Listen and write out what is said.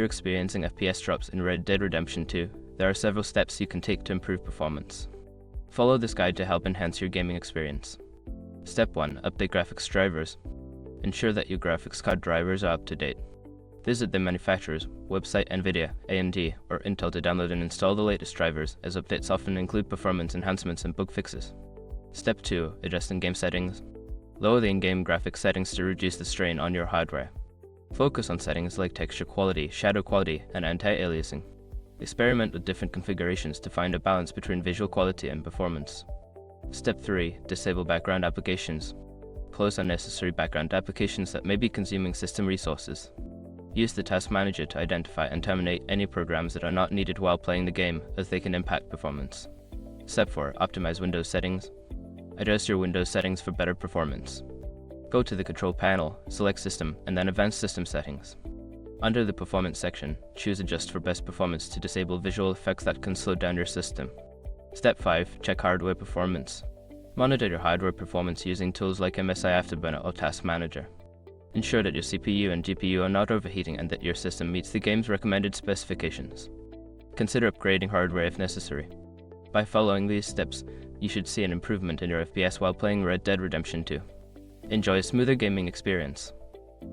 you're experiencing FPS drops in Red Dead Redemption 2, there are several steps you can take to improve performance. Follow this guide to help enhance your gaming experience. Step 1. Update graphics drivers. Ensure that your graphics card drivers are up to date. Visit the manufacturer's website, NVIDIA, AMD, or Intel to download and install the latest drivers, as updates often include performance enhancements and bug fixes. Step 2. Adjust in-game settings. Lower the in-game graphics settings to reduce the strain on your hardware. Focus on settings like texture quality, shadow quality, and anti-aliasing. Experiment with different configurations to find a balance between visual quality and performance. Step 3. Disable background applications. Close unnecessary background applications that may be consuming system resources. Use the Task Manager to identify and terminate any programs that are not needed while playing the game, as they can impact performance. Step 4. Optimize Windows settings. Adjust your Windows settings for better performance. Go to the Control panel, select System, and then Advanced System Settings. Under the Performance section, choose Adjust for Best Performance to disable visual effects that can slow down your system. Step 5. Check hardware performance. Monitor your hardware performance using tools like MSI Afterburner or Task Manager. Ensure that your CPU and GPU are not overheating and that your system meets the game's recommended specifications. Consider upgrading hardware if necessary. By following these steps, you should see an improvement in your FPS while playing Red Dead Redemption 2. Enjoy a smoother gaming experience.